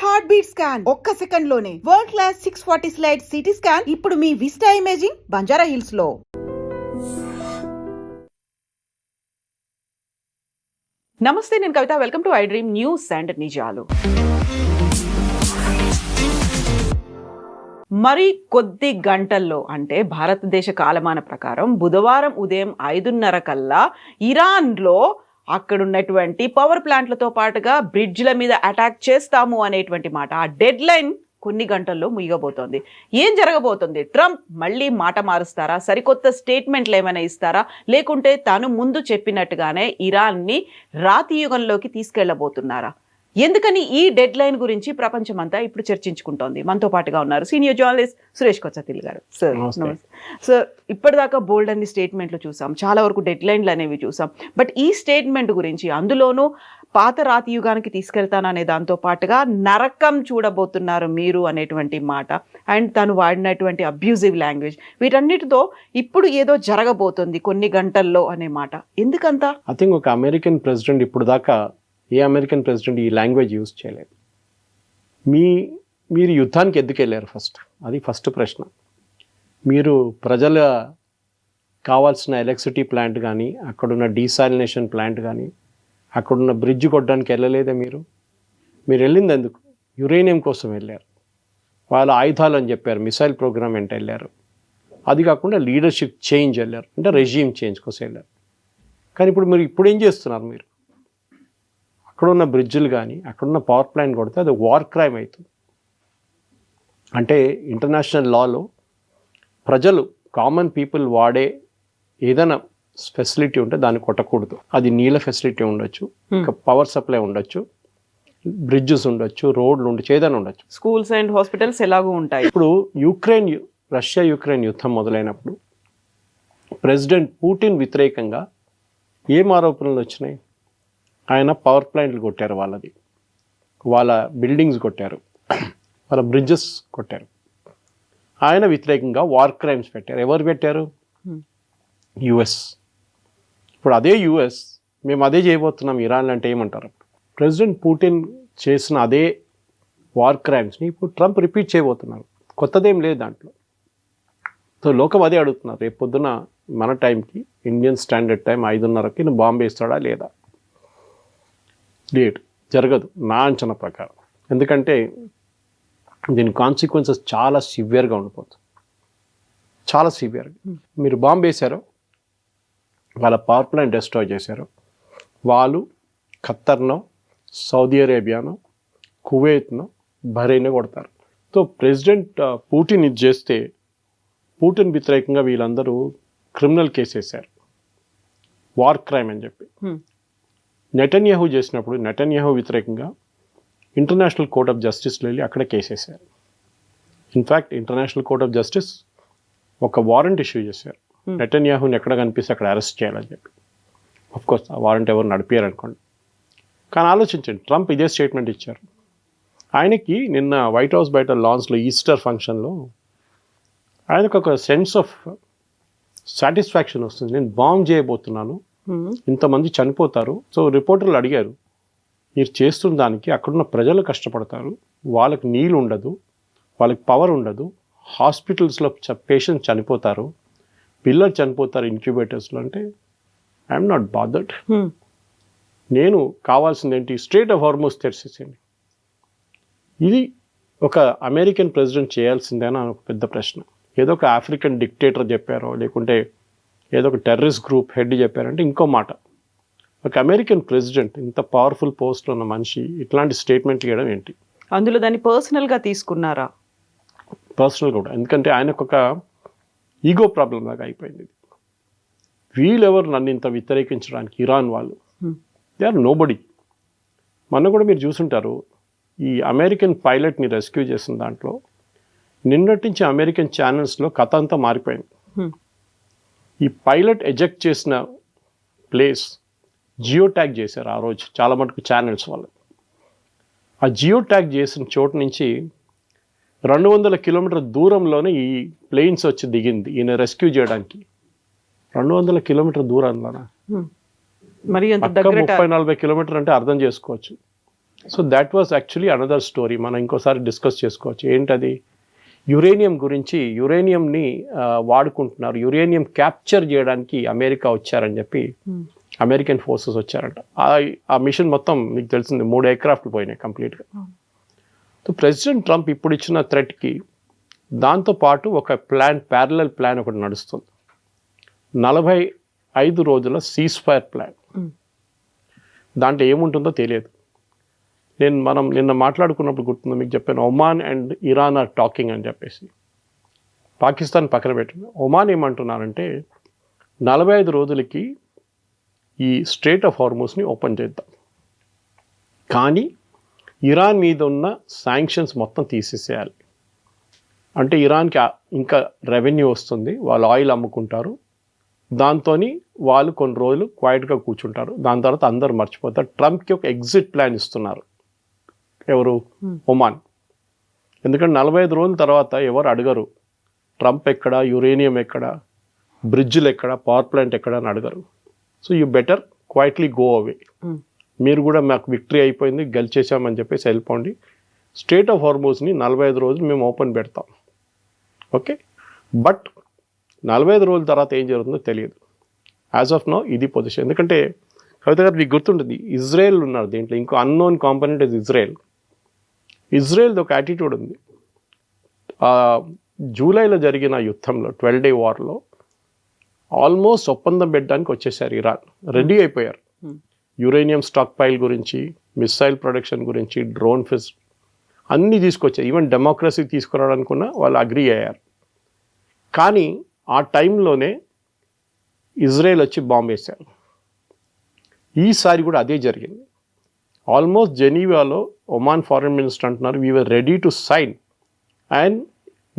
Heart beat scan ఒక్క second లోనే world class 640 slice CT scan ఇప్పుడు మీ విస్టా ఇమేజింగ్ బంజారా హిల్స్ లో. నమస్తే, నేను Kavitha. Welcome to iDream News and నిజాలు. మరి కొద్ది గంటల్లో, అంటే భారతదేశ కాలమాన ప్రకారం బుధవారం ఉదయం 5:30 కల్లా ఇరాన్లో అక్కడున్నటువంటి పవర్ ప్లాంట్లతో పాటుగా బ్రిడ్జ్ల మీద అటాక్ చేస్తాము అనేటువంటి మాట, ఆ డెడ్ లైన్ కొన్ని గంటల్లో ముగియబోతోంది. ఏం జరగబోతుంది? ట్రంప్ మళ్ళీ మాట మారుస్తారా? సరికొత్త స్టేట్మెంట్లు ఏమైనా ఇస్తారా? లేకుంటే తాను ముందు చెప్పినట్టుగానే ఇరాన్ని రాతి యుగంలోకి తీసుకెళ్లబోతున్నారా? ఎందుకని ఈ డెడ్ లైన్ గురించి ప్రపంచమంతా ఇప్పుడు చర్చించుకుంటోంది. మనతో పాటుగా ఉన్నారు సీనియర్ జర్నలిస్ట్ సురేష్ కొచ్చతిల్ గారు. సార్ నమస్తే. సార్, ఇప్పటిదాకా బోల్డ్ అన్ని స్టేట్మెంట్లు చూసాం, చాలా వరకు డెడ్ లైన్లు అనేవి చూసాం. బట్ ఈ స్టేట్మెంట్ గురించి, అందులోనూ పాత రాతి యుగానికి తీసుకెళ్తాననే దాంతో పాటుగా నరకం చూడబోతున్నారు మీరు అనేటువంటి మాట, అండ్ తను వాడినటువంటి అబ్యూజివ్ లాంగ్వేజ్, వీటన్నిటితో ఇప్పుడు ఏదో జరగబోతుంది కొన్ని గంటల్లో అనే మాట ఎందుకంత? ఐ థింక్ ఒక అమెరికన్ ప్రెసిడెంట్ ఇప్పుడు దాకా ఏ అమెరికన్ ప్రెసిడెంట్ ఈ లాంగ్వేజ్ యూజ్ చేయలేదు. మీరు యుద్ధానికి ఎందుకు వెళ్ళారు? అది ఫస్ట్ ప్రశ్న. మీరు ప్రజల కావాల్సిన ఎలక్ట్రిసిటీ ప్లాంట్ కానీ, అక్కడున్న డీసాలినేషన్ ప్లాంట్ కానీ, అక్కడున్న బ్రిడ్జ్ కొట్టడానికి వెళ్ళలేదే మీరు వెళ్ళింది ఎందుకు? యురేనియం కోసం వెళ్ళారు. వాళ్ళ ఆయుధాలు అని చెప్పారు, మిసైల్ ప్రోగ్రామ్ వెంట వెళ్ళారు. అది కాకుండా లీడర్షిప్ చేంజ్ వెళ్ళారు, అంటే రెజ్యూమ్ చేంజ్ కోసం వెళ్ళారు. కానీ ఇప్పుడు ఏం చేస్తున్నారు? మీరు అక్కడున్న బ్రిడ్జ్లు కానీ, అక్కడున్న పవర్ ప్లాంట్ కొడితే అది వార్ క్రైమ్ అవుతుంది. అంటే ఇంటర్నేషనల్ లాలో ప్రజలు, కామన్ పీపుల్ వాడే ఏదైనా ఫెసిలిటీ ఉంటే దాన్ని కొట్టకూడదు. అది నీళ్ళ ఫెసిలిటీ ఉండొచ్చు, పవర్ సప్లై ఉండొచ్చు, బ్రిడ్జెస్ ఉండొచ్చు, రోడ్లు ఉండొచ్చు, ఏదైనా ఉండొచ్చు. స్కూల్స్ అండ్ హాస్పిటల్స్ ఎలాగూ ఉంటాయి. ఇప్పుడు రష్యా యుక్రెయిన్ యుద్ధం మొదలైనప్పుడు ప్రెసిడెంట్ పుటిన్ వ్యతిరేకంగా ఏం ఆరోపణలు వచ్చినాయి? ఆయన పవర్ ప్లాంట్లు కొట్టారు, వాళ్ళ బిల్డింగ్స్ కొట్టారు, వాళ్ళ బ్రిడ్జెస్ కొట్టారు. ఆయన వ్యతిరేకంగా వార్ క్రైమ్స్ పెట్టారు. ఎవరు పెట్టారు? యుఎస్. ఇప్పుడు అదే యుఎస్ మేము అదే చేయబోతున్నాం ఇరాన్ అంటే ఏమంటారు? ప్రెసిడెంట్ పుటిన్ చేసిన అదే వార్ క్రైమ్స్ని ఇప్పుడు ట్రంప్ రిపీట్ చేయబోతున్నారు. కొత్తదేం లేదు దాంట్లో. సో లోకం అదే అడుగుతున్నారు, రేపు పొద్దున మన టైంకి, ఇండియన్ స్టాండర్డ్ టైం 5:30కి నువ్వు బాంబు వేస్తాడా లేదా? లేట్ జరగదు నా అంచనా ప్రకారం. ఎందుకంటే దీని కాన్సిక్వెన్సెస్ చాలా సివియర్గా ఉండిపోతుంది, చాలా సివియర్గా. మీరు బాంబు వేశారో, వాళ్ళ పవర్ ప్లాంట్ డిస్ట్రాయ్ చేశారు, వాళ్ళు ఖత్తర్నో, సౌదీ అరేబియానో, కువైట్నో, బహ్రెయిన్ కొడతారు. సో ప్రెసిడెంట్ పుటిన్ ఇది చేస్తే, పుటిన్ వ్యతిరేకంగా వీళ్ళందరూ క్రిమినల్ కేసు వేశారు, వార్ క్రైమ్ అని చెప్పి. నెటన్యాహు చేసినప్పుడు నెటన్యాహు వ్యతిరేకంగా ఇంటర్నేషనల్ కోర్ట్ ఆఫ్ జస్టిస్లో వెళ్ళి అక్కడ కేసేశారు. In fact international court of justice ఒక వారెంట్ ఇష్యూ చేశారు, నెటన్యాహుని ఎక్కడ కనిపిస్తే అక్కడ అరెస్ట్ చేయాలని చెప్పి. అఫ్కోర్స్ ఆ వారెంట్ ఎవరు నడిపారు అనుకోండి. కానీ ఆలోచించండి, ట్రంప్ ఇదే స్టేట్మెంట్ ఇచ్చారు. ఆయనకి నిన్న వైట్ హౌస్ బయట లాన్స్లో ఈస్టర్ ఫంక్షన్లో ఆయనకు ఒక సెన్స్ ఆఫ్ సాటిస్ఫాక్షన్ వస్తుంది. నేను బాంబ్ చేయబోతున్నాను, ఇంతమంది చనిపోతారు. సో రిపోర్టర్లు అడిగారు, మీరు చేస్తున్న దానికి అక్కడున్న ప్రజలు కష్టపడతారు, వాళ్ళకి నీళ్ళు ఉండదు, వాళ్ళకి పవర్ ఉండదు, హాస్పిటల్స్లో పేషెంట్స్ చనిపోతారు, పిల్లలు చనిపోతారు ఇంక్యుబేటర్స్లో. అంటే ఐఎమ్ నాట్ బాదర్డ్. నేను కావాల్సింది ఏంటి? స్ట్రెయిట్ ఆఫ్ హార్మోస్ తెరిచేసేయండి. ఇది ఒక అమెరికన్ ప్రెసిడెంట్ చేయాల్సిందేనా అని ఒక పెద్ద ప్రశ్న. ఏదో ఒక ఆఫ్రికన్ డిక్టేటర్ చెప్పారో, లేకుంటే ఏదో ఒక టెర్రరిస్ట్ గ్రూప్ హెడ్ చెప్పారంటే ఇంకో మాట. ఒక అమెరికన్ ప్రెసిడెంట్, ఇంత పవర్ఫుల్ పోస్ట్లో ఉన్న మనిషి ఇట్లాంటి స్టేట్మెంట్ ఇవ్వడం ఏంటి? అందులో దాన్ని పర్సనల్గా తీసుకున్నారా? పర్సనల్ కూడా, ఎందుకంటే ఆయనకు ఒక ఈగో ప్రాబ్లం లాగా అయిపోయింది. వీళ్ళెవరు నన్ను ఇంత వ్యతిరేకించడానికి? ఇరాన్ వాళ్ళు, దే ఆర్ నోబడీ. మొన్న కూడా మీరు చూసుంటారు, ఈ అమెరికన్ పైలట్ని రెస్క్యూ చేసిన దాంట్లో నిన్నటి నుంచి అమెరికన్ ఛానల్స్లో కథ అంతా మారిపోయింది. ఈ పైలట్ ఎజెక్ట్ చేసిన ప్లేస్ జియో ట్యాగ్ చేశారు ఆ రోజు చాలా మటుకు ఛానల్స్ వాళ్ళు. ఆ జియో ట్యాగ్ చేసిన చోటు నుంచి 200 కిలోమీటర్ల దూరంలోనే ఈ ప్లేన్స్ వచ్చి దిగింది ఈయన రెస్క్యూ చేయడానికి. 200 కిలోమీటర్ దూరంలోనా? మరి 30-40 కిలోమీటర్ అంటే అర్థం చేసుకోవచ్చు. So that was actually another story. మనం ఇంకోసారి డిస్కస్ చేసుకోవచ్చు. ఏంటది? యురేనియం గురించి, యురేనియంని వాడుకుంటున్నారు, యురేనియం క్యాప్చర్ చేయడానికి అమెరికా వచ్చారని చెప్పి అమెరికన్ ఫోర్సెస్ వచ్చారంట. ఆ మిషన్ మొత్తం మీకు తెలిసింది 3 ఎయిర్క్రాఫ్ట్లు పోయినాయి కంప్లీట్గా. సో ప్రెసిడెంట్ ట్రంప్ ఇప్పుడు ఇచ్చిన థ్రెట్కి దాంతోపాటు ఒక ప్యారలల్ ప్లాన్ ఒకటి నడుస్తుంది. 45 రోజుల సీజ్-ఫైర్ ప్లాన్. దాంట్లో ఏముంటుందో తెలియదు. మనం నిన్న మాట్లాడుకున్నప్పుడు గుర్తుందో మీకు చెప్పాను, Oman and Iran are talking అని చెప్పేసి. పాకిస్తాన్ పక్కన పెట్టింది. ఒమాన్ ఏమంటున్నారంటే 45 రోజులకి ఈ స్ట్రేట్ ఆఫ్ హార్మూస్ని ఓపెన్ చేద్దాం, కానీ ఇరాన్ మీద ఉన్న శాంక్షన్స్ మొత్తం తీసేసేయాలి. అంటే ఇరాన్కి ఇంకా రెవెన్యూ వస్తుంది, వాళ్ళు ఆయిల్ అమ్ముకుంటారు, దాంతో వాళ్ళు కొన్ని రోజులు క్వైట్గా కూర్చుంటారు, దాని తర్వాత అందరూ మర్చిపోతారు. ట్రంప్కి ఒక ఎగ్జిట్ ప్లాన్ ఇస్తున్నారు. ఎవరు? ఒమాన్. ఎందుకంటే 45 రోజుల తర్వాత ఎవరు అడగరు ట్రంప్ ఎక్కడ, యురేనియం ఎక్కడ, బ్రిడ్జ్లు ఎక్కడ, పవర్ ప్లాంట్ ఎక్కడ అని అడగరు. So you better quietly go away. మీరు కూడా మాకు విక్టరీ అయిపోయింది, గెలిచేసామని చెప్పేసి వెళ్ళిపోండి. స్ట్రేట్ ఆఫ్ హార్మూస్ని 45 రోజులు మేము ఓపెన్ పెడతాం. ఓకే, బట్ 45 రోజుల తర్వాత ఏం జరుగుతుందో తెలియదు. యాజ్ ఆఫ్ నో ఇది పొజిషన్. ఎందుకంటే కవిత గారు మీకు గుర్తుంటుంది, ఇజ్రాయెల్ ఉన్నారు దీంట్లో, ఇంకో అన్నోన్ కాంపోనెంట్ ఇస్ ఇజ్రాయెల్. ఇజ్రాయెల్ది ఒక యాటిట్యూడ్ ఉంది. జూలైలో జరిగిన యుద్ధంలో 12-day వార్లో ఆల్మోస్ట్ ఒప్పందం పెట్టడానికి వచ్చేసారు ఇరాన్, రెడీ అయిపోయారు. యురేనియం స్టాక్ పైల్ గురించి, మిసైల్ ప్రొడక్షన్ గురించి, డ్రోన్ ఫిస్ అన్నీ తీసుకొచ్చారు. ఈవెన్ డెమోక్రసీ తీసుకురావడానికి కూడా వాళ్ళు అగ్రీ అయ్యారు. కానీ ఆ టైంలోనే ఇజ్రాయెల్ వచ్చి బాంబు వేశారు. ఈసారి కూడా అదే జరిగింది. ఆల్మోస్ట్ జెనీవాలో ఒమాన్ ఫారెన్ మినిస్టర్ అంటున్నారు, we were ready to sign, and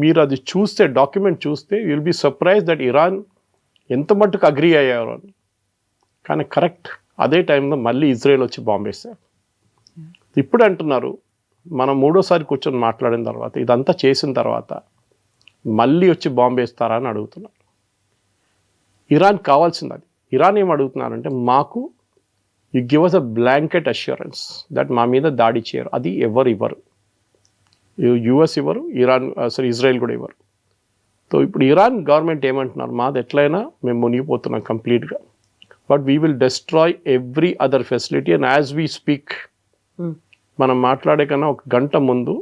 మీరు అది చూస్తే, డాక్యుమెంట్ చూస్తే will be surprise that Iran ఎంత మట్టుకు అగ్రీ అయ్యారు అని. కానీ కరెక్ట్ అదే టైంలో మళ్ళీ ఇజ్రాయెల్ వచ్చి బాంబు వేశారు. ఇప్పుడు అంటున్నారు, మనం 3వ సారి కూర్చొని మాట్లాడిన తర్వాత, ఇదంతా చేసిన తర్వాత మళ్ళీ వచ్చి బాంబు వేస్తారా అని అడుగుతున్నారు. ఇరాన్ కావాల్సింది అది. ఇరాన్ ఏం అడుగుతున్నారంటే, మాకు you give us a blanket assurance that మా మీద దాడి చేయరు. అది ఎవరు ఇవ్వరు, యుఎస్ ఇవ్వరు, ఇజ్రాయెల్ కూడా ఇవ్వరు. సో ఇప్పుడు ఇరాన్ గవర్నమెంట్ ఏమంటున్నారు, మాది ఎట్లయినా మేము మునిగిపోతున్నాం కంప్లీట్గా, but we will destroy every other facility. And as we speak, మనం మాట్లాడే కన్నా 1 గంట ముందు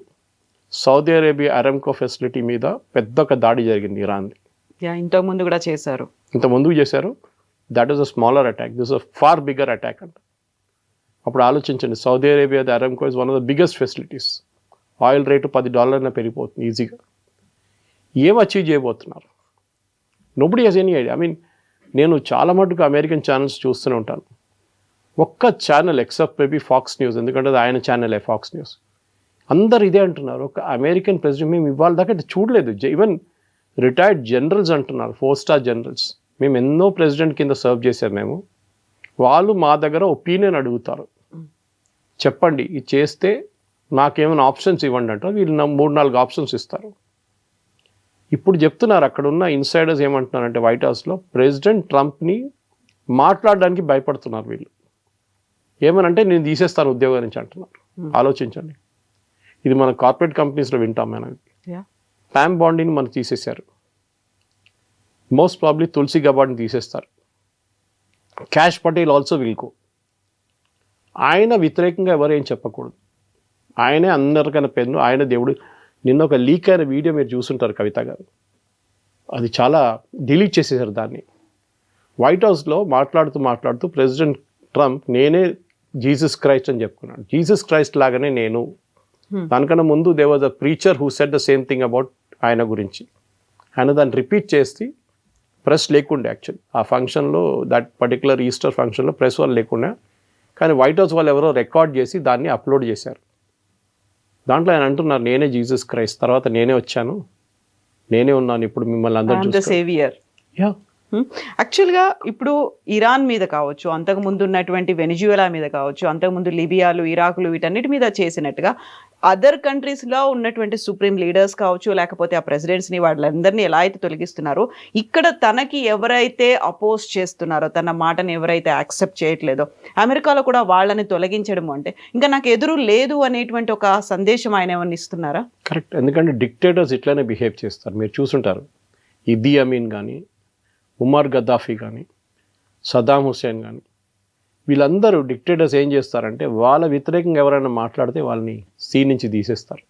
సౌదీ అరేబియా అరామ్కో ఫెసిలిటీ మీద పెద్ద ఒక దాడి జరిగింది ఇరాన్ది. ఇంతకుముందు కూడా చేశారు, ఇంత ముందుకు చేశారు. That is a smaller attack, this a far bigger attack అంట. అప్పుడు ఆలోచించండి, Saudi Arabia Aramco is one of the biggest facilities. Oil rate $10 పెరిగిపోతుంది ఈజీగా. ఏం అచీవ్ చేయబోతున్నారు? Nobody has any idea. I mean, నేను చాలా మటుకు అమెరికన్ ఛానల్స్ చూస్తూనే ఉంటాను. ఒక్క channel except maybe Fox News, ఎందుకంటే అది ఆయన ఛానలే ఫాక్స్ న్యూస్, అందరు ఇదే అంటున్నారు. ఒక అమెరికన్ ప్రెసిడెంట్ మేము ఇవాళ దాకా చూడలేదు. ఈవెన్ రిటైర్డ్ జనరల్స్ అంటున్నారు, 4-star జనరల్స్, మేము ఎన్నో ప్రెసిడెంట్ కింద సర్వ్ చేశారు మేము, వాళ్ళు మా దగ్గర ఒపీనియన్ అడుగుతారు, చెప్పండి ఇది చేస్తే నాకేమైనా ఆప్షన్స్ ఇవ్వండి అంటారు. వీళ్ళు 3-4 ఆప్షన్స్ ఇస్తారు. ఇప్పుడు చెప్తున్నారు, అక్కడ ఉన్న ఇన్సైడర్స్ ఏమంటున్నారంటే వైట్ హౌస్లో, ప్రెసిడెంట్ ట్రంప్ని మాట్లాడడానికి భయపడుతున్నారు వీళ్ళు. ఏమనంటే నేను తీసేస్తాను ఉద్యోగం నుంచి అంటున్నారు. ఆలోచించండి, ఇది మన కార్పొరేట్ కంపెనీస్లో వింటాం మనం. ప్యామ్ బాండీని మనం తీసేశారు, మోస్ట్ ప్రాబ్లీ తులసి గబాడ్ని తీసేస్తారు. Cash Patel also will go. ఆయన వ్యతిరేకంగా ఎవరు ఏం చెప్పకూడదు, ఆయనే అందరికన్నా పెన్ను, ఆయన దేవుడు. నిన్న ఒక లీక్ అయిన వీడియో మీరు చూసుంటారు కవిత గారు, అది చాలా డిలీట్ చేసేసారు దాన్ని. వైట్ హౌస్లో మాట్లాడుతూ ప్రెసిడెంట్ ట్రంప్ నేనే జీసస్ క్రైస్ట్ అని చెప్పుకున్నాడు. జీసస్ క్రైస్ట్ లాగానే నేను. దానికన్నా ముందు they was a preacher who said the same thing about ఆయన గురించి. ఆయన దాన్ని రిపీట్ చేసి, ప్రెస్ లేకుండే యాక్చువల్లీ ఆ ఫంక్షన్లో, దట్ పర్టికులర్ ఈస్టర్ ఫంక్షన్లో ప్రెస్ వాళ్ళు లేకుండా, కానీ వైట్ హౌస్ వాళ్ళు ఎవరో రికార్డ్ చేసి దాన్ని అప్లోడ్ చేశారు. దాంట్లో ఆయన అంటున్నారు, నేనే జీసస్ క్రైస్ట్, తర్వాత నేనే వచ్చాను, నేనే ఉన్నాను, ఇప్పుడు మిమ్మల్ని అందరూ సేవియర్. యాక్చువల్గా ఇప్పుడు ఇరాన్ మీద కావచ్చు, అంతకుముందు ఉన్నటువంటి వెనిజువెలా మీద కావచ్చు, అంతకుముందు లిబియాలు, ఇరాకులు, వీటన్నిటి మీద చేసినట్టుగా అదర్ కంట్రీస్లో ఉన్నటువంటి సుప్రీం లీడర్స్ కావచ్చు, లేకపోతే ఆ ప్రెసిడెంట్స్ని వాళ్ళందరినీ ఎలా అయితే తొలగిస్తున్నారో, ఇక్కడ తనకి ఎవరైతే అపోజ్ చేస్తున్నారో, తన మాటని ఎవరైతే యాక్సెప్ట్ చేయట్లేదో, అమెరికాలో కూడా వాళ్ళని తొలగించడం అంటే ఇంకా నాకు ఎదురు లేదు అనేటువంటి ఒక సందేశం ఆయన ఏమన్నా ఇస్తున్నారా? కరెక్ట్. ఎందుకంటే డిక్టేటర్స్ ఇట్లానే బిహేవ్ చేస్తారు. మీరు చూసుంటారు, ఇదీ అమీన్ కానీ, ఉమర్ గద్దాఫీ కానీ, సదాం హుస్సేన్ కానీ, వీళ్ళందరూ డిక్టేటర్స్ ఏం చేస్తారంటే వాళ్ళ వ్యతిరేకంగా ఎవరైనా మాట్లాడితే వాళ్ళని సీన్ నుంచి తీసేస్తారు,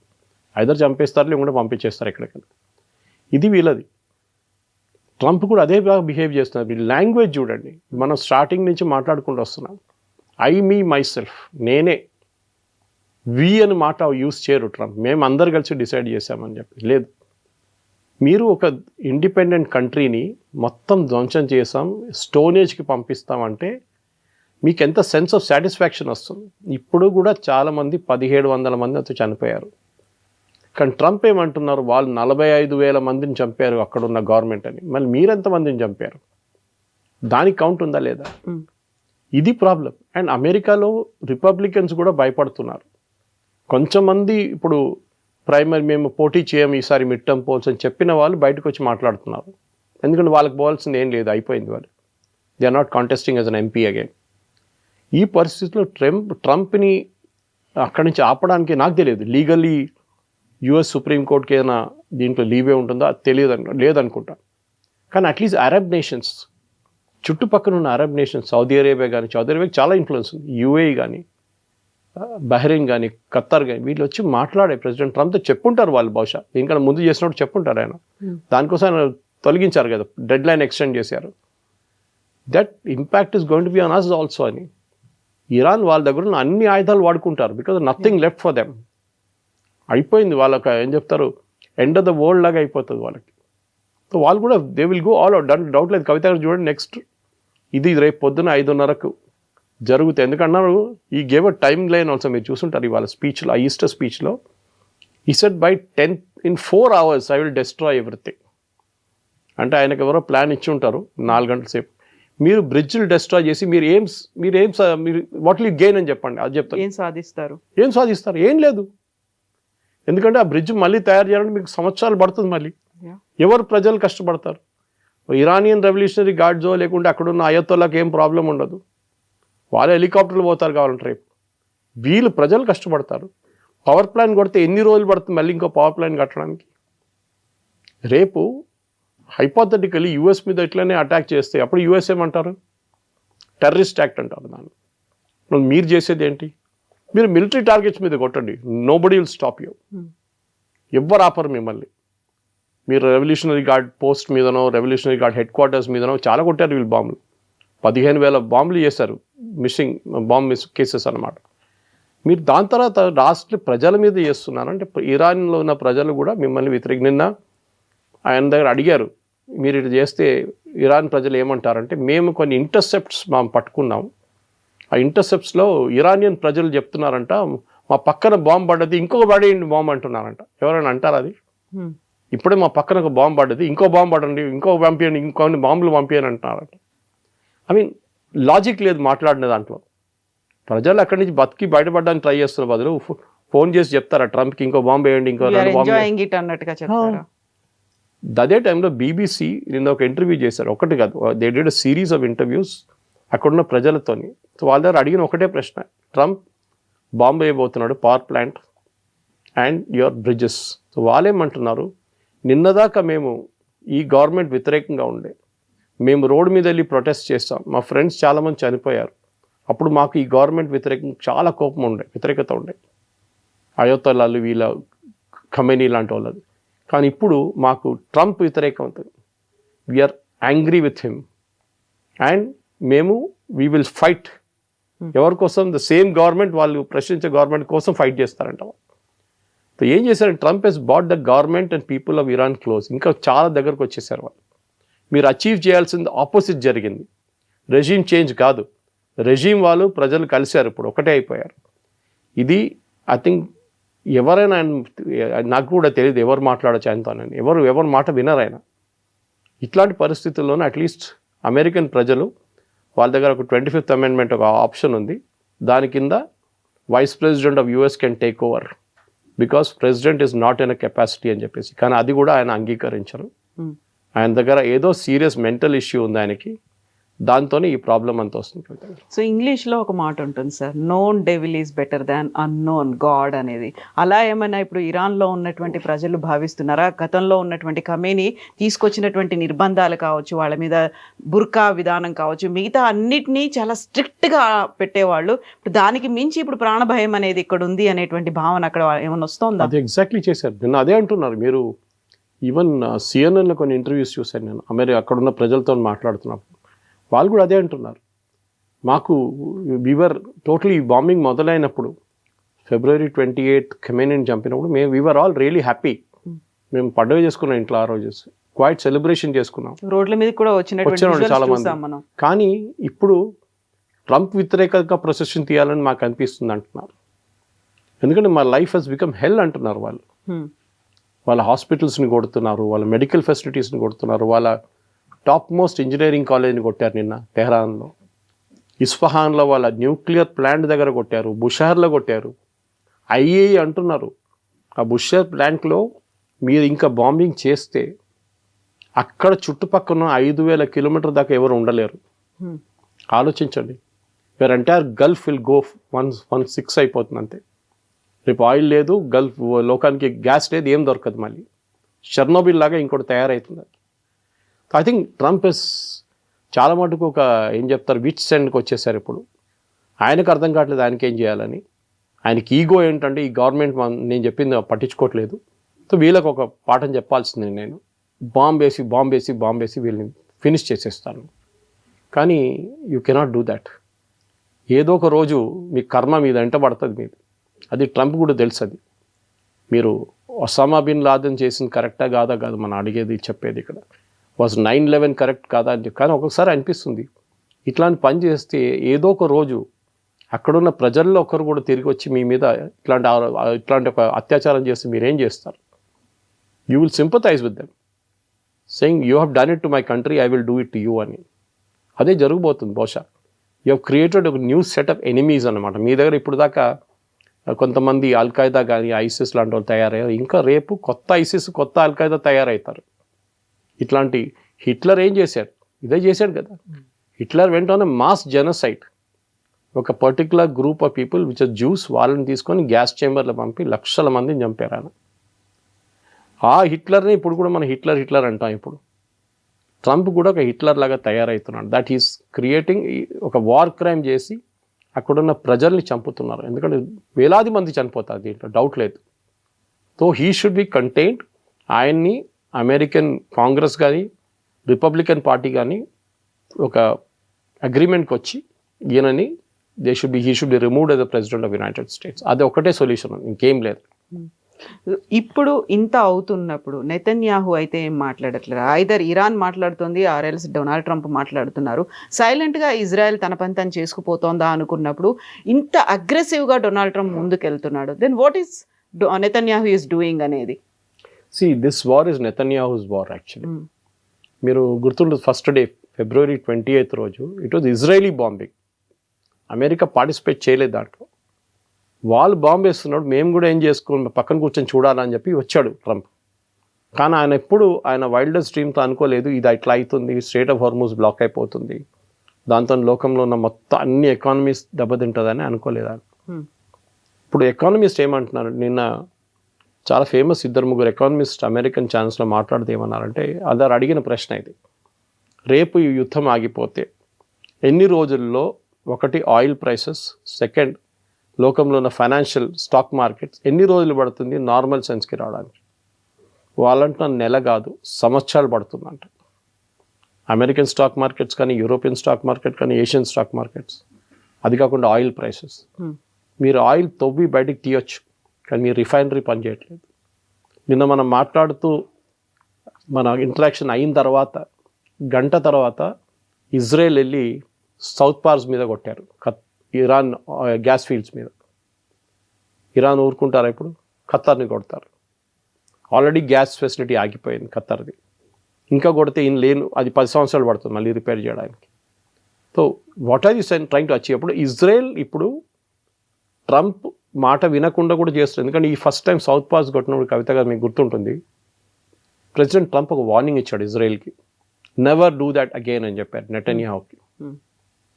ఐదర్ చంపేస్తారు లేకుంటే పంపించేస్తారు ఎక్కడికైనా. ఇది వీళ్ళది. ట్రంప్ కూడా అదే బాగా బిహేవ్ చేస్తున్నారు. వీళ్ళ లాంగ్వేజ్ చూడండి, మనం స్టార్టింగ్ నుంచి మాట్లాడుకుంటూ వస్తున్నాం. ఐ మీ మై సెల్ఫ్, నేనే. వి అని మాట యూస్ చేయరు ట్రంప్. మేము అందరు కలిసి డిసైడ్ చేశామని చెప్పి లేదు. మీరు ఒక ఇండిపెండెంట్ కంట్రీని మొత్తం ధ్వంసం చేసాం, స్టోనేజ్కి పంపిస్తామంటే మీకు ఎంత సెన్స్ ఆఫ్ సాటిస్ఫాక్షన్ వస్తుంది. ఇప్పుడు కూడా చాలామంది 1700 మంది అయితే చనిపోయారు. కానీ ట్రంప్ ఏమంటున్నారు, వాళ్ళు 45,000 మందిని చంపారు అక్కడున్న గవర్నమెంట్ అని. మళ్ళీ మీరెంతమందిని చంపారు? దానికి కౌంట్ ఉందా లేదా? ఇది ప్రాబ్లం. అండ్ అమెరికాలో రిపబ్లికన్స్ కూడా భయపడుతున్నారు. కొంచెం మంది ఇప్పుడు ప్రైమరీ మేము పోటీ చేయము ఈసారి మిడ్ టర్మ్ పోల్స్ అని చెప్పిన వాళ్ళు బయటకు వచ్చి మాట్లాడుతున్నారు. ఎందుకంటే వాళ్ళకి పోవాల్సింది ఏం లేదు, అయిపోయింది. వాళ్ళు they are not contesting as an MP again. ఈ పరిస్థితిలో ట్రంప్ని అక్కడి నుంచి ఆపడానికి నాకు తెలియదు, లీగల్లీ యుఎస్ సుప్రీంకోర్టుకి ఏదైనా దీంట్లో లీవే ఉంటుందో అది తెలియదు, లేదనుకుంటా. కానీ అట్లీస్ట్ అరబ్ నేషన్స్, చుట్టుపక్కల ఉన్న అరబ్ నేషన్స్, సౌదీ అరేబియా కానీ, సౌదీ అరేబియాకి చాలా ఇన్ఫ్లుయెన్స్ ఉంది, యూఏఈ కానీ, బహ్రెయిన్ కానీ, ఖత్తర్ కానీ, వీళ్ళు వచ్చి మాట్లాడే ప్రెసిడెంట్ ట్రంప్తో చెప్పుంటారు వాళ్ళు. బహుశా దీనికన్నా ముందు చేసినప్పుడు చెప్పుంటారు ఆయన. దానికోసం ఆయన తొలగించారు కదా, డెడ్ లైన్ ఎక్స్టెండ్ చేశారు. That impact is going to be on us also అని. ఇరాన్ వాళ్ళ దగ్గర ఉన్న అన్ని ఆయుధాలు వాడుకుంటారు, because nothing left for them. అయిపోయింది వాళ్ళకి, ఏం చెప్తారు, ఎండ్ ఆఫ్ ద వరల్డ్ లాగా అయిపోతుంది వాళ్ళకి. సో వాళ్ళు కూడా they will go all out, దాంట్లో డౌట్ లేదు. కవిత గారు చూడండి, నెక్స్ట్ ఇది రేపు పొద్దున 5:30కు జరుగుతాయి. ఎందుకన్నారు, ఈ gave a time line also. మీరు చూసుంటారు ఇవాళ స్పీచ్లో, ఆ ఈస్టర్ స్పీచ్లో ఈ said by 4 hours I will destroy everything. అంటే ఆయనకు ఎవరో ప్లాన్ ఇచ్చి ఉంటారు 4 గంటల సేపు. మీరు బ్రిడ్జ్లు డెస్ట్రాయ్ చేసి మీరు వాట్ విల్ గెయిన్ అని చెప్పండి, అది చెప్తారు. ఏం సాధిస్తారు? ఏం లేదు. ఎందుకంటే ఆ బ్రిడ్జ్ మళ్ళీ తయారు చేయాలంటే మీకు సంవత్సరాలు పడుతుంది. మళ్ళీ ఎవరు ప్రజలు కష్టపడతారు? ఇరానియన్ రెవల్యూషనరీ గార్డ్సో లేకుంటే అక్కడున్న అయతోళ్ళకి ఏం ప్రాబ్లం ఉండదు, వాళ్ళు హెలికాప్టర్లు పోతారు కావాలంటే. రేపు వీళ్ళు ప్రజలు కష్టపడతారు. పవర్ ప్లాంట్ కొడితే ఎన్ని రోజులు పడుతుంది మళ్ళీ ఇంకో పవర్ ప్లాంట్ కట్టడానికి? రేపు హైపోథెటికలీ యూఎస్ మీద ఇట్లనే అటాక్ చేస్తే అప్పుడు యూఎస్ ఏమంటారు? టెర్రరిస్ట్ యాక్ట్ అంటారు దాన్ని. మీరు చేసేది ఏంటి? మీరు మిలిటరీ టార్గెట్స్ మీద కొట్టండి, నోబడీ విల్ స్టాప్ యూ. ఎవ్వరు ఆపరు మిమ్మల్ని. మీరు రెవల్యూషనరీ గార్డ్ పోస్ట్ మీదనో, రెవల్యూషనరీ గార్డ్ హెడ్ క్వార్టర్స్ మీదనో చాలా కొట్టారు వీళ్ళు బాంబులు. 15,000 బాంబులు చేశారు, మిస్సింగ్ బాంబ్ కేసెస్ అన్నమాట. మీరు దాని తర్వాత రాష్ట్ర ప్రజల మీద చేస్తున్నారు. అంటే ఇరాన్లో ఉన్న ప్రజలు కూడా మిమ్మల్ని నిన్న ఆయన దగ్గర అడిగారు, మీరు ఇది చేస్తే ఇరాన్ ప్రజలు ఏమంటారంటే, మేము కొన్ని ఇంటర్సెప్ట్స్ మేము పట్టుకున్నాం, ఆ ఇంటర్సెప్ట్స్లో ఇరానియన్ ప్రజలు చెప్తున్నారంట మా పక్కన బాంబు పడ్డది, ఇంకొక పడేయండి బాంబు అంటున్నారంట. ఎవరైనా అంటారు అది? ఇప్పుడే మా పక్కన ఒక బాంబు పడ్డది, ఇంకో బాంబు పడండి, ఇంకో పంపించండి, ఇంకొన్ని బాంబులు పంపించని అంటున్నారంట. ఐ మీన్ లాజిక్ లేదు మాట్లాడిన దాంట్లో. ప్రజలు అక్కడి నుంచి బతికి బయటపడడానికి ట్రై చేస్తున్న బదులు ఫోన్ చేసి చెప్తారా ట్రంప్కి ఇంకో బాంబు వేయండి, ఇంకో 2 బాంబు. అదే టైంలో బీబీసీ నిన్న ఒక ఇంటర్వ్యూ చేశారు, ఒకటి కాదు, they did a series of interviews అక్కడున్న ప్రజలతోని. సో వాళ్ళ దగ్గర అడిగిన ఒకటే ప్రశ్న, ట్రంప్ బాంబు వేయబోతున్నాడు, power plant and your bridges. So వాళ్ళేమంటున్నారు, నిన్నదాకా మేము ఈ గవర్నమెంట్ వ్యతిరేకంగా ఉండే, మేము రోడ్డు మీద వెళ్ళి ప్రొటెస్ట్ చేస్తాం, మా ఫ్రెండ్స్ చాలామంది చనిపోయారు, అప్పుడు మాకు ఈ గవర్నమెంట్ వ్యతిరేకంగా చాలా కోపం ఉండే, వ్యతిరేకత ఉండే, అయోతలాలు వీళ్ళ ఖమేనీ లాంటి వాళ్ళది. కానీ ఇప్పుడు మాకు ట్రంప్ వ్యతిరేకం అవుతుంది, we are angry with him and మేము వీ విల్ ఫైట్. ఎవరి కోసం? ద సేమ్ గవర్నమెంట్, వాళ్ళు ప్రశ్నించే గవర్నమెంట్ కోసం ఫైట్ చేస్తారంట. సో ఏం చేశారంటే, Trump has brought the government and people of Iran close. ఇంకా చాలా దగ్గరకు వచ్చేసారు వాళ్ళు. మీరు అచీవ్ చేయాల్సింది ఆపోజిట్ జరిగింది, రెజీమ్ చేంజ్ కాదు. రెజీమ్ వాళ్ళు ప్రజలు కలిశారు, ఇప్పుడు ఒకటే అయిపోయారు. ఇది ఐ థింక్ ఎవరైనా, నాకు కూడా తెలియదు ఎవరు మాట్లాడచ్చు ఆయనతోనని, ఎవరు మాట వినరు ఆయన. ఇట్లాంటి పరిస్థితుల్లోనే అట్లీస్ట్ అమెరికన్ ప్రజలు వాళ్ళ దగ్గర ఒక 25th అమెండ్మెంట్ ఒక ఆప్షన్ ఉంది, దాని కింద vice president of US can take over because president is not in a capacity అని చెప్పేసి. కానీ అది కూడా ఆయన అంగీకరించరు. Hmm. ఆయన దగ్గర ఏదో సీరియస్ మెంటల్ ఇష్యూ ఉంది ఆయనకి, దాంతోనే ఈ ప్రాబ్లం అంతా వస్తుంది. సో ఇంగ్లీష్లో ఒక మాట ఉంటుంది sir, known devil is better than unknown God అనేది. అలా ఏమైనా ఇప్పుడు ఇరాన్లో ఉన్నటువంటి ప్రజలు భావిస్తున్నారా? గతంలో ఉన్నటువంటి ఖమేనీ తీసుకొచ్చినటువంటి నిర్బంధాలు కావచ్చు, వాళ్ళ మీద బుర్కా విధానం కావచ్చు, మిగతా అన్నిటినీ చాలా స్ట్రిక్ట్గా పెట్టేవాళ్ళు. ఇప్పుడు దానికి మించి ఇప్పుడు ప్రాణభయం అనేది ఇక్కడ ఉంది అనేటువంటి భావన అక్కడ ఏమైనా వస్తుందా? అది ఎగ్జాక్ట్లీ చేశారు. నిన్న అదే అంటున్నారు. మీరు ఈవెన్ సిఎన్ఎన్లో కొన్ని ఇంటర్వ్యూస్ చూశాను నేను, అక్కడున్న ప్రజలతో మాట్లాడుతున్నప్పుడు వాళ్ళు కూడా అదే అంటున్నారు. మాకు వీవర్ టోటలీ బాంబింగ్ మొదలైనప్పుడు February 28 ఖమేనీని చంపినప్పుడు వీవర్ ఆల్ రియలీ హ్యాపీ. మేము పండుగ చేసుకున్నాం ఇంట్లో, ఆ రోజు క్వైట్ సెలబ్రేషన్ చేసుకున్నాం, రోడ్ల మీద కూడా వచ్చారు చాలా మంది. కానీ ఇప్పుడు ట్రంప్ వ్యతిరేకంగా ప్రొసెషన్ తీయాలని మాకు అనిపిస్తుంది అంటున్నారు. ఎందుకంటే మా లైఫ్ హెస్ బికమ్ హెల్ అంటున్నారు వాళ్ళు. వాళ్ళ హాస్పిటల్స్ని కొడుతున్నారు, వాళ్ళ మెడికల్ ఫెసిలిటీస్ని కొడుతున్నారు, వాళ్ళ టాప్ మోస్ట్ ఇంజనీరింగ్ కాలేజ్ని కొట్టారు నిన్న తెహరాన్లో, ఇస్ఫహాన్లో వాళ్ళ న్యూక్లియర్ ప్లాంట్ దగ్గర కొట్టారు, బుషార్లో కొట్టారు. ఐఏఈ అంటున్నారు ఆ బుషార్ ప్లాంట్లో మీరు ఇంకా బాంబింగ్ చేస్తే అక్కడ చుట్టుపక్కల 5,000 కిలోమీటర్ దాకా ఎవరు ఉండలేరు. ఆలోచించండి. Where entire Gulf will go 116 అయిపోతుంది అంతే. రేపు ఆయిల్ లేదు, గల్ఫ్ లోకానికి గ్యాస్ లేదు, ఏం దొరకదు. మళ్ళీ షెర్నోబిల్ లాగా ఇంకోటి తయారవుతుంది. ఐ థింక్ ట్రంప్ చాలా మటుకు ఒక ఏం చెప్తారు విచ్ సెండ్కి వచ్చేసారు. ఇప్పుడు ఆయనకు అర్థం కావట్లేదు ఆయనకి ఏం చేయాలని. ఆయనకి ఈగో ఏంటంటే ఈ గవర్నమెంట్ నేను చెప్పింది పట్టించుకోవట్లేదు, సో వీళ్ళకి ఒక పాఠం చెప్పాల్సింది, నేను బాంబేసి వీళ్ళని ఫినిష్ చేసేస్తాను. కానీ యూ కెనాట్ డూ దాట్. ఏదో ఒక రోజు మీ కర్మ మీద వెంట పడుతుంది మీద. అది ట్రంప్ కూడా తెలుసు. అది మీరు ఒసామా బిన్ లాదెన్ చేసింది కరెక్టా కాదా కాదు మనం అడిగేది, చెప్పేది ఇక్కడ. వాజ్ 9/11 కరెక్ట్ కాదా అని. కానీ ఒక్కొక్కసారి అనిపిస్తుంది ఇట్లాంటి పని చేస్తే ఏదో ఒక రోజు అక్కడున్న ప్రజల్లో ఒకరు కూడా తిరిగి వచ్చి మీ మీద ఇట్లాంటి ఒక అత్యాచారం చేస్తే మీరేం చేస్తారు? You will sympathise with them saying you have done it to my country, I will do it to you అని. అదే జరగబోతుంది బహుశా. యూ హ్యావ్ క్రియేటెడ్ ఒక న్యూ సెట్ ఆఫ్ ఎనిమీస్ అనమాట. మీ దగ్గర ఇప్పుడు దాకా కొంతమంది అల్ఖైదా కానీ ఐసిస్ లాంటి వాళ్ళు తయారయ్యారు. ఇంకా రేపు కొత్త ఐసిస్, కొత్త అల్ఖైదా తయారవుతారు. ఇట్లాంటి హిట్లర్ ఏం చేశాడు? ఇదే చేశాడు కదా. Hitler went mass genocide. ఒక particular group of people which are Jews, వాళ్ళని తీసుకొని గ్యాస్ చేంబర్లో పంపి లక్షల మందిని చంపారు ఆయన. ఆ హిట్లర్ని ఇప్పుడు కూడా మనం హిట్లర్ అంటాం. ఇప్పుడు ట్రంప్ కూడా ఒక హిట్లర్ లాగా తయారవుతున్నాడు. దట్ ఈస్ క్రియేటింగ్ ఒక వార్ క్రైమ్ చేసి అక్కడున్న ప్రజల్ని చంపుతున్నారు. ఎందుకంటే వేలాది మంది చనిపోతారు, దీంట్లో డౌట్ లేదు. So he should be contained. ఆయన్ని అమెరికన్ కాంగ్రెస్ కానీ రిపబ్లికన్ పార్టీ కానీ ఒక అగ్రిమెంట్కి వచ్చి ఈయనని he should be removed as the president of United states. అది ఒకటే సొల్యూషన్, ఇంకేం లేదు. ఇప్పుడు ఇంత అవుతున్నప్పుడు నెతన్యాహు అయితే ఏం మాట్లాడట్లేదు. ఐదర్ ఇరాన్ మాట్లాడుతుంది, ఆర్ఎల్స్ డొనాల్డ్ ట్రంప్ మాట్లాడుతున్నారు. సైలెంట్గా ఇజ్రాయెల్ తన పని తను చేసుకుపోతోందా అనుకున్నప్పుడు ఇంత అగ్రెసివ్గా డొనాల్డ్ ట్రంప్ ముందుకెళ్తున్నాడు. Then what is Netanyahu is doing అనేది? See, this war is Netanyahu's war actually. మీరు గుర్తుండదు, ఫస్ట్ డే February 28 రోజు it was Israeli bombing. America participate చేయలేదు దాంట్లో. వాళ్ళు బాంబు వేస్తున్నాడు, మేము కూడా ఏం చేసుకోవాలి, పక్కన కూర్చొని చూడాలని చెప్పి వచ్చాడు ట్రంప్. కానీ ఆయన ఎప్పుడు ఆయన వైల్డెస్ట్ డ్రీమ్తో అనుకోలేదు ఇది ఇట్లా అవుతుంది, స్ట్రెయిట్ ఆఫ్ హార్మూజ్ బ్లాక్ అయిపోతుంది, దాంతో లోకంలో ఉన్న మొత్తం అన్ని ఎకానమీస్ దెబ్బతింటుందని అనుకోలేదు ఆయన. ఇప్పుడు ఎకానమిస్ట్ ఏమంటున్నారు, నిన్న చాలా ఫేమస్ 2-3 ఎకానమిస్ట్ అమెరికన్ ఛానల్స్లో మాట్లాడితే ఏమన్నారంటే, అదారు అడిగిన ప్రశ్న ఇది, రేపు ఈ యుద్ధం ఆగిపోతే ఎన్ని రోజుల్లో ఒకటి ఆయిల్ ప్రైసెస్, సెకండ్ లోకంలో ఉన్న ఫైనాన్షియల్ స్టాక్ మార్కెట్స్ ఎన్ని రోజులు పడుతుంది నార్మల్ సెన్స్కి రావడానికి? వాళ్ళంటున్న నెల కాదు, సంవత్సరాలు పడుతుందంట. అమెరికన్ స్టాక్ మార్కెట్స్ కానీ, యూరోపియన్ స్టాక్ మార్కెట్ కానీ, ఏషియన్ స్టాక్ మార్కెట్స్, అది కాకుండా ఆయిల్ ప్రైసెస్. మీరు ఆయిల్ తవ్వి బయటికి తీయొచ్చు, కానీ మీరు రిఫైనరీ పనిచేయట్లేదు. నిన్న మనం మాట్లాడుతూ మన ఇంటరాక్షన్ అయిన తర్వాత గంట తర్వాత ఇజ్రాయెల్ వెళ్ళి సౌత్ పార్స్ మీద కొట్టారు, ఇరాన్ గ్యాస్ ఫీల్డ్స్ మీద. ఇరాన్ ఊరుకుంటారా? ఇప్పుడు ఖత్తర్ని కొడతారు. ఆల్రెడీ గ్యాస్ ఫెసిలిటీ ఆగిపోయింది ఖత్తర్ది. ఇంకా కొడితే లేను, అది 10 సంవత్సరాలు పడుతుంది మళ్ళీ రిపేర్ చేయడానికి. So what are you trying to achieve? అప్పుడు ఇజ్రాయెల్ ఇప్పుడు ట్రంప్ మాట వినకుండా కూడా చేస్తారు. ఎందుకంటే ఈ ఫస్ట్ టైం సౌత్ పాస్ కొట్టినప్పుడు కవిత గారు మీకు గుర్తుంటుంది, ప్రెసిడెంట్ ట్రంప్ ఒక వార్నింగ్ ఇచ్చాడు ఇజ్రాయెల్కి, నెవర్ డూ దాట్ అగైన్ అని చెప్పారు నెటన్యాహుకి.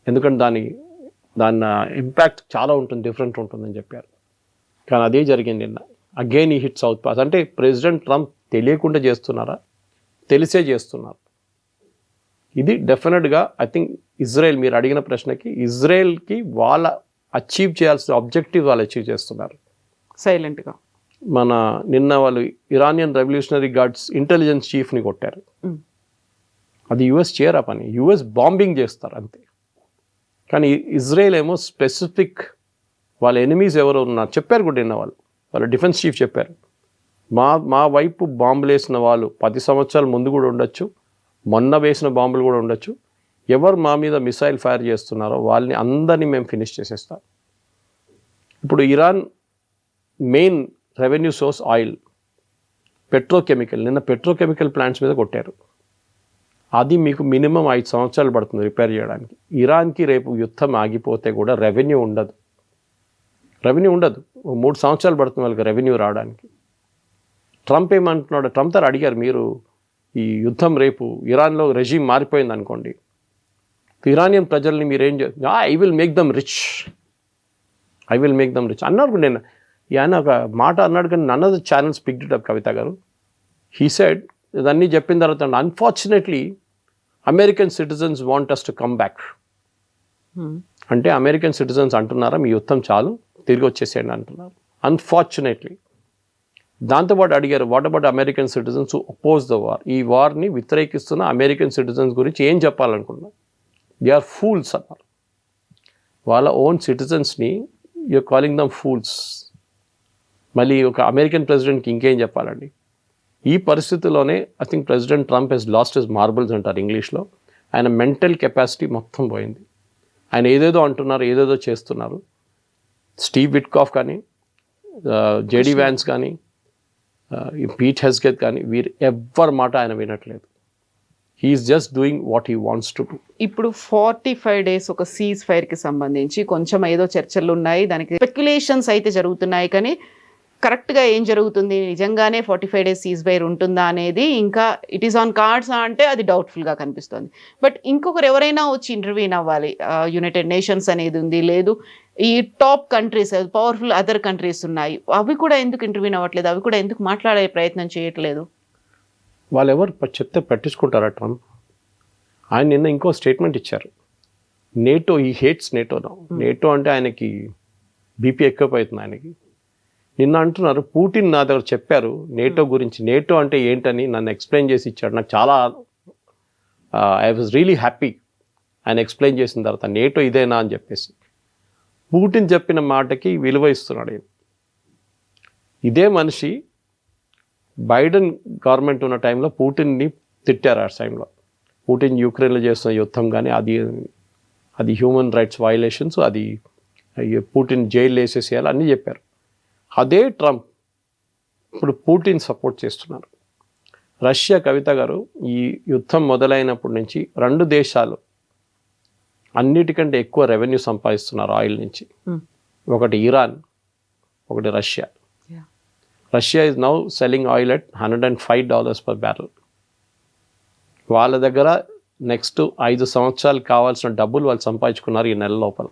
ఎందుకంటే దాని ఇంపాక్ట్ చాలా ఉంటుంది, డిఫరెంట్ ఉంటుందని చెప్పారు. కానీ అదే జరిగింది నిన్న. అగైన్ ఈ హిట్ సౌత్ పాస్. అంటే ప్రెసిడెంట్ ట్రంప్ తెలియకుండా చేస్తున్నారా, తెలిసే చేస్తున్నారు. ఇది డెఫినెట్గా ఐ థింక్ ఇజ్రాయెల్, మీరు అడిగిన ప్రశ్నకి, ఇజ్రాయెల్కి వాళ్ళ అచీవ్ చేయాల్సిన ఆబ్జెక్టివ్ వాళ్ళు అచీవ్ చేస్తున్నారు సైలెంట్గా. నిన్న వాళ్ళు ఇరానియన్ రెవల్యూషనరీ గార్డ్స్ ఇంటెలిజెన్స్ చీఫ్ని కొట్టారు. అది యుఎస్ చేయరా పని, యుఎస్ బాంబింగ్ చేస్తారు అంతే. కానీ ఇజ్రాయెల్ ఏమో స్పెసిఫిక్ వాళ్ళ ఎనిమీస్ ఎవరు ఉన్నారు చెప్పారు కూడా. నిన్న వాళ్ళ డిఫెన్స్ చీఫ్ చెప్పారు, మా వైపు బాంబులు వేసిన వాళ్ళు 10 సంవత్సరాల ముందు కూడా ఉండొచ్చు, మొన్న వేసిన బాంబులు కూడా ఉండొచ్చు. ఎవరు మా మీద మిసైల్ ఫైర్ చేస్తున్నారో వాళ్ళని అందరినీ మేము ఫినిష్ చేసేస్తాం. ఇప్పుడు Iran main revenue source oil, petrochemical. నిన్న పెట్రోకెమికల్ ప్లాంట్స్ మీద కొట్టారు. అది మీకు మినిమం 5 సంవత్సరాలు పడుతుంది రిపేర్ చేయడానికి. ఇరాన్కి రేపు యుద్ధం ఆగిపోతే కూడా రెవెన్యూ ఉండదు. 3 సంవత్సరాలు పడుతుంది వాళ్ళకి రెవెన్యూ రావడానికి. ట్రంప్ ఏమంటున్నాడు, ట్రంప్ గారు అడిగారు, మీరు ఈ యుద్ధం రేపు ఇరాన్లో రెజీమ్ మారిపోయింది అనుకోండి, ఇరానియన్ ప్రజల్ని మీరేం I will make them rich అన్నారు. నేను ఆయన ఒక మాట అన్నాడు, కానీ none of the channels picked it up. Kavitha గారు, హీ సెడ్, ఇదన్నీ చెప్పిన తర్వాత, unfortunately American citizens want us to come back. అంటే అమెరికన్ సిటిజన్స్ అంటున్నారా మీ యుద్ధం చాలు, తిరిగి వచ్చేసేయండి అంటున్నారు. అన్ఫార్చునేట్లీ. దాంతోపాటు అడిగారు, what about American citizens who oppose the war? ఈ వార్ని వ్యతిరేకిస్తున్న అమెరికన్ సిటిజన్స్ గురించి ఏం చెప్పాలనుకున్నారు? దే ఆర్ ఫూల్స్ అన్నారు. వాళ్ళ ఓన్ సిటిజన్స్ని యూఆర్ కాలింగ్ దమ్ ఫూల్స్. మళ్ళీ ఒక అమెరికన్ ప్రెసిడెంట్కి ఇంకేం చెప్పాలండి? ఈ పరిస్థితిలోనే I think President Trump he's lost his marbles అంటారు ఇంగ్లీష్లో. ఆయన మెంటల్ కెపాసిటీ మొత్తం పోయింది. ఆయన ఏదేదో అంటున్నారు, ఏదేదో చేస్తున్నారు. స్టీవ్ విట్కాఫ్ కానీ, జేడీ వ్యాన్స్ కానీ, పీట్ హెస్గెత్ కానీ, ఎవ్వరి మాట ఆయన వినట్లేదు. He is just doing what he wants to do. ఇప్పుడు 45 days ఒక సీజ్ ఫైర్కి సంబంధించి కొంచెం ఏదో చర్చలు ఉన్నాయి, దానికి స్పెక్యులేషన్స్ అయితే జరుగుతున్నాయి. కానీ కరెక్ట్గా ఏం జరుగుతుంది, నిజంగానే 45 days సీజ్ ఫైర్ ఉంటుందా అనేది ఇంకా ఇట్ ఈస్ ఆన్ కార్డ్స్ అంటే అది డౌట్ఫుల్గా కనిపిస్తుంది. బట్ ఇంకొకరు ఎవరైనా వచ్చి ఇంటర్వ్యూన్ అవ్వాలి. యునైటెడ్ నేషన్స్ అనేది ఉంది, లేదు ఈ top countries, powerful other countries ఉన్నాయి, అవి కూడా ఎందుకు ఇంటర్వ్యూన్ అవ్వట్లేదు? అవి కూడా ఎందుకు మాట్లాడే ప్రయత్నం చేయట్లేదు? వాళ్ళు ఎవరు చెప్తే పట్టించుకుంటారా ట్రంప్? ఆయన నిన్న ఇంకో స్టేట్మెంట్ ఇచ్చారు, నేటో, ఈ హేట్స్ నేటో అంటే ఆయనకి బీపీ ఎక్కువైపోతుంది ఆయనకి. నిన్న అంటున్నారు, పుటిన్ నా దగ్గర చెప్పారు నేటో గురించి, నేటో అంటే ఏంటని నన్ను ఎక్స్ప్లెయిన్ చేసి ఇచ్చాడు. నాకు చాలా ఐ వాజ్ రియలీ హ్యాపీ ఆయన ఎక్స్ప్లెయిన్ చేసిన తర్వాత, నేటో ఇదేనా అని చెప్పేసి. పుటిన్ చెప్పిన మాటకి విలువ ఇస్తున్నాడు. ఇదే మనిషి బైడెన్ గవర్నమెంట్ ఉన్న టైంలో పుటిన్ని తిట్టారు. ఆ టైంలో పుటిన్ యుక్రెయిన్లో చేస్తున్న యుద్ధం కానీ అది హ్యూమన్ రైట్స్ వయలేషన్స్, అది పుటిన్ జైలు వేసేసేయాలి అన్నీ చెప్పారు. అదే ట్రంప్ ఇప్పుడు పుటిన్ సపోర్ట్ చేస్తున్నారు. రష్యా, కవిత గారు, ఈ యుద్ధం మొదలైనప్పటి నుంచి 2 దేశాలు అన్నిటికంటే ఎక్కువ రెవెన్యూ సంపాదిస్తున్నారు ఆయిల్ నుంచి. ఒకటి ఇరాన్, ఒకటి Russia. Russia is now selling oil at $105 per barrel. వాళ్ళ దగ్గర నెక్స్ట్ 5 సంవత్సరాలు కావాల్సిన డబ్బులు వాళ్ళు సంపాదించుకున్నారు ఈ నెల లోపల.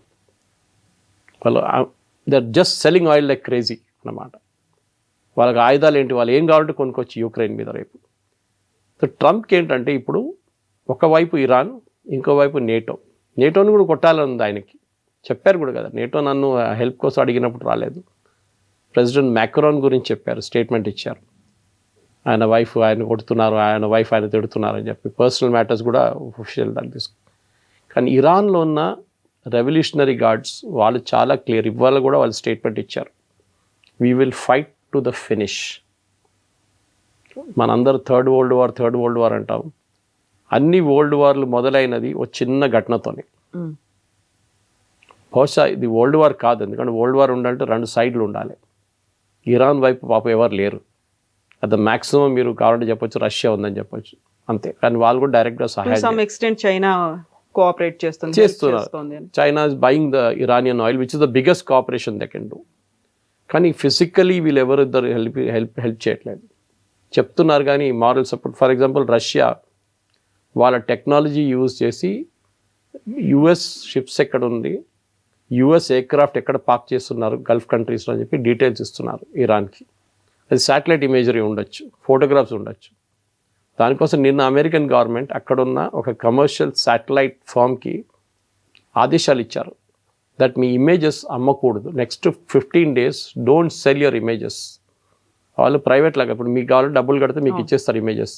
వాళ్ళు they are just selling oil like crazy అన్నమాట. వాళ్ళకి ఆయుధాలు ఏంటి, వాళ్ళు ఏం కావాలంటే కొనుక్కొచ్చి యుక్రెయిన్ మీద రేపు. సో ట్రంప్కి ఏంటంటే ఇప్పుడు ఒకవైపు ఇరాన్, ఇంకోవైపు నేటోని కూడా కొట్టాలని ఉంది ఆయనకి. చెప్పారు కూడా కదా, నేటో నన్ను హెల్ప్ కోసం అడిగినప్పుడు రాలేదు. ప్రెసిడెంట్ మ్యాక్రాన్ గురించి చెప్పారు, స్టేట్మెంట్ ఇచ్చారు. ఆయన వైఫ్ ఆయన కొడుతున్నారు, ఆయన వైఫ్ ఆయన తిడుతున్నారు అని చెప్పి పర్సనల్ మ్యాటర్స్ కూడా ఒఫిషియల్ దాన్ని తీసుకు. కానీ ఇరాన్లో ఉన్న రెవల్యూషనరీ గార్డ్స్ వాళ్ళు చాలా క్లియర్, ఇవాళ కూడా వాళ్ళు స్టేట్మెంట్ ఇచ్చారు, we will fight to the finish. మనందరూ థర్డ్ వరల్డ్ వార్ అంటాం. అన్ని వరల్డ్ వార్లు మొదలైనది ఒక చిన్న ఘటనతోనే. బహుశా ఇది వరల్డ్ వార్ కాదు, ఎందుకంటే వరల్డ్ వార్ ఉండాలంటే 2 సైడ్లు ఉండాలి. ఇరాన్ వైపు పాప ఎవరు లేరు. అది మ్యాక్సిమం మీరు కావాలంటే చెప్పొచ్చు రష్యా ఉందని చెప్పొచ్చు అంతే. కానీ వాళ్ళు కూడా డైరెక్ట్గా సహాయం చైనా కోఆపరేట్ చేస్తున్నారు. China is buying the Iranian oil which is the biggest cooperation they can do. కానీ ఫిజికలీ వీళ్ళు ఎవరిద్దరు హెల్ప్ చేయట్లేదు. చెప్తున్నారు కానీ moral support. For example Russia వాళ్ళ టెక్నాలజీ యూజ్ చేసి యుఎస్ షిప్స్ ఎక్కడ ఉంది, యుఎస్ ఎయిర్క్రాఫ్ట్ ఎక్కడ పార్క్ చేస్తున్నారు గల్ఫ్ కంట్రీస్లో అని చెప్పి డీటెయిల్స్ ఇస్తున్నారు ఇరాన్కి. అది శాటిలైట్ ఇమేజరీ ఉండొచ్చు, ఫోటోగ్రాఫ్స్ ఉండొచ్చు. దానికోసం నిన్న అమెరికన్ గవర్నమెంట్ అక్కడున్న ఒక కమర్షియల్ శాటిలైట్ ఫామ్కి ఆదేశాలు ఇచ్చారు దట్ మీ ఇమేజెస్ అమ్మకూడదు, next 15 days don't sell your images. వాళ్ళు ప్రైవేట్ లాగా ఇప్పుడు మీకు కావాలి డబ్బులు కడితే మీకు ఇచ్చేస్తారు ఇమేజెస్.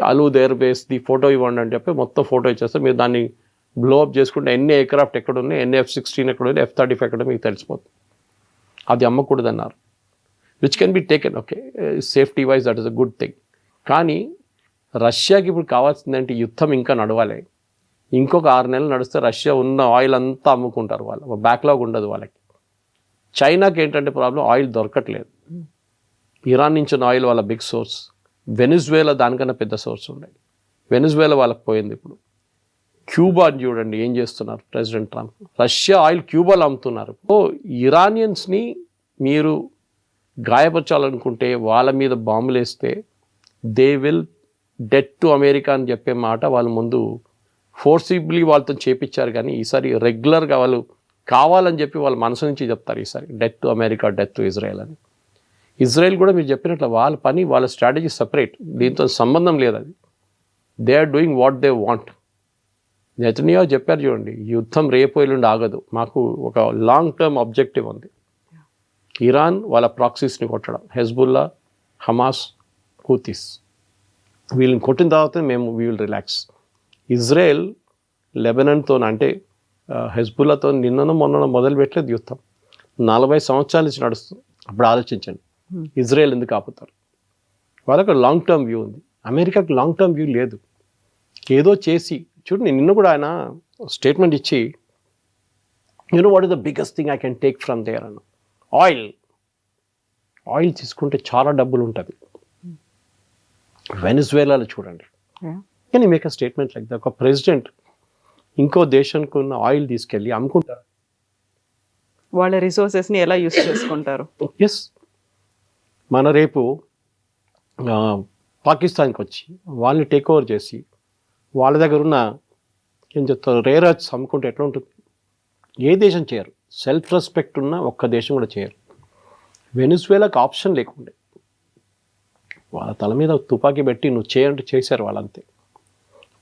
అలు దేర్ బేస్ ది ఫోటో ఇవ్వండి అని చెప్పి మొత్తం ఫోటో ఇచ్చేస్తారు. మీరు దాన్ని బ్లోఅప్ చేసుకుంటే ఎన్ని ఎయిర్క్రాఫ్ట్ ఎక్కడ ఉన్నాయి, ఎన్ని F-16 ఎక్కడ ఉన్నాయి, F-35 ఎక్కడ మీకు తెలిసిపోతుంది. అది అమ్మకూడదు అన్నారు. Which can be taken, okay, safety wise that is a good thing. కానీ రష్యాకి ఇప్పుడు కావాల్సిందంటే యుద్ధం ఇంకా నడవాలి. ఇంకొక 6 నెలలు నడిస్తే రష్యా ఉన్న ఆయిల్ అంతా అమ్ముకుంటారు, వాళ్ళు బ్యాక్లాగ్ ఉండదు వాళ్ళకి. చైనాకి ఏంటంటే ప్రాబ్లం, ఆయిల్ దొరకట్లేదు. ఇరాన్ నుంచి ఉన్న ఆయిల్ వాళ్ళ బిగ్ సోర్స్. వెనిజువేలా దానికన్నా పెద్ద సోర్స్ ఉన్నాయి. వెనిజువేలా వాళ్ళకి పోయింది. ఇప్పుడు క్యూబాని చూడండి ఏం చేస్తున్నారు ప్రెసిడెంట్ ట్రంప్. రష్యా ఆయిల్ క్యూబాలో అమ్ముతున్నారు. ఓ ఇరానియన్స్ని మీరు గాయపరచాలనుకుంటే వాళ్ళ మీద బాంబులు వేస్తే they will debt to America అని చెప్పే మాట వాళ్ళు ముందు ఫోర్సిబ్లీ వాళ్ళతో చేపించారు. కానీ ఈసారి రెగ్యులర్గా వాళ్ళు కావాలని చెప్పి వాళ్ళ మనసు నుంచి చెప్తారు ఈసారి death to America, death to Israel అని. ఇజ్రాయెల్ కూడా మీరు చెప్పినట్లు వాళ్ళ పని, వాళ్ళ స్ట్రాటజీ సపరేట్, దీంతో సంబంధం లేదు. అది they are doing what they want. Netanyahu చెప్పారు చూడండి, యుద్ధం రేపు ఎల్లుండి ఆగదు, మాకు ఒక లాంగ్ టర్మ్ ఆబ్జెక్టివ్ ఉంది. ఇరాన్ వాళ్ళ ప్రాక్సీస్ని కొట్టడం, హెజ్బుల్లా, హమాస్, హూతీస్, వీళ్ళని కొట్టిన తర్వాత మేము వీ విల్ రిలాక్స్. ఇజ్రాయెల్ లెబనాన్తో అంటే హెజ్బుల్లాతో నిన్ననో మొన్న మొదలు పెట్టలేదు యుద్ధం, 40 సంవత్సరాల నుంచి నడుస్తుంది. అప్పుడు ఆలోచించండి ఇజ్రాయెల్ ఎందుకు ఆపుతారు. వాళ్ళకి లాంగ్ టర్మ్ వ్యూ ఉంది, అమెరికాకి లాంగ్ టర్మ్ వ్యూ లేదు. ఏదో చేసి చూడండి, నిన్న కూడా ఆయన స్టేట్మెంట్ ఇచ్చి you know what is the biggest thing I can take from there అన్న, ఆయిల్ తీసుకుంటే చాలా డబ్బులు ఉంటుంది. వెనిజువేలాలో చూడండి, కానీ make a statement like that. ఒక ప్రెసిడెంట్ ఇంకో దేశానికి ఉన్న ఆయిల్ తీసుకెళ్ళి అమ్ముకుంటారు. వాళ్ళ రిసోర్సెస్ని ఎలా యూస్ చేసుకుంటారు. ఎస్, మన రేపు పాకిస్తాన్కి వచ్చి వాళ్ళని టేక్ ఓవర్ చేసి వాళ్ళ దగ్గర ఉన్న ఏం చెప్తారు రేర్ ఎర్త్స్ అమ్ముకుంటే ఎట్లా ఉంటుంది. ఏ దేశం చేయరు, సెల్ఫ్ రెస్పెక్ట్ ఉన్న ఒక్క దేశం కూడా చేయరు. వెనిజువేలాకి ఆప్షన్ లేకుండే, వాళ్ళ తల మీద తుపాకీ పెట్టి నువ్వు చేయంటే చేశారు వాళ్ళంతే.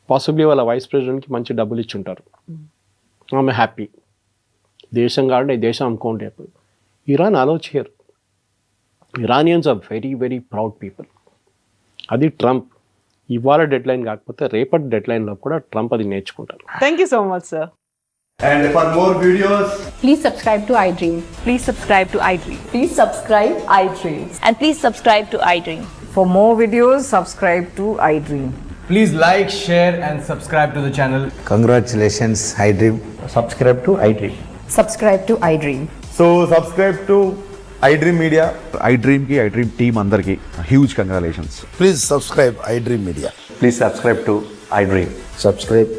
పాసిబ్లీ వాళ్ళ వైస్ ప్రెసిడెంట్కి మంచి డబ్బులు ఇచ్చి ఉంటారు, ఆమె హ్యాపీ. దేశం కాబట్టి దేశం అమ్ముకోండి. అప్పుడు ఇరాన్ అలో చేయరు. Iranians are very very proud people. అది ట్రంప్ ఇవాళ డెడ్ లైన్ కాకపోతే రేపటి డెడ్ లైన్లో కూడా ట్రంప్ అది నేర్చుకుంటారు. Thank you so much sir. And for more videos, Please subscribe to iDream. Please subscribe to iDream. Please subscribe iDream. And please subscribe to iDream. For more videos, subscribe to iDream. please like, share and subscribe to the channel. Congratulations, iDream. Subscribe to iDream. Subscribe to iDream. So subscribe to iDream Media. iDream ki iDream team andarki huge congratulations. Please subscribe iDream Media. Please subscribe to iDream. Subscribe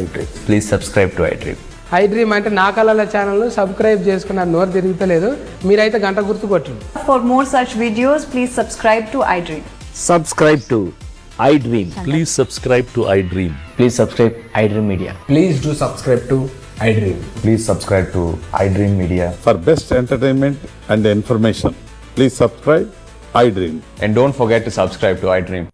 iDream. Please subscribe to iDream. iDream అంటే నా కళల ఛానల్ను subscribe చేసుకున్నారు, నోరు తిరుగుతలేదు. మీరైతే గంట గుర్తు కొట్టండి. For more such videos, please subscribe to iDream. Subscribe to iDream. Please subscribe to iDream. Please subscribe iDream Media. Please do subscribe to iDream. Please subscribe to iDream Media. For best entertainment and information, please subscribe iDream. And don't forget to subscribe to iDream.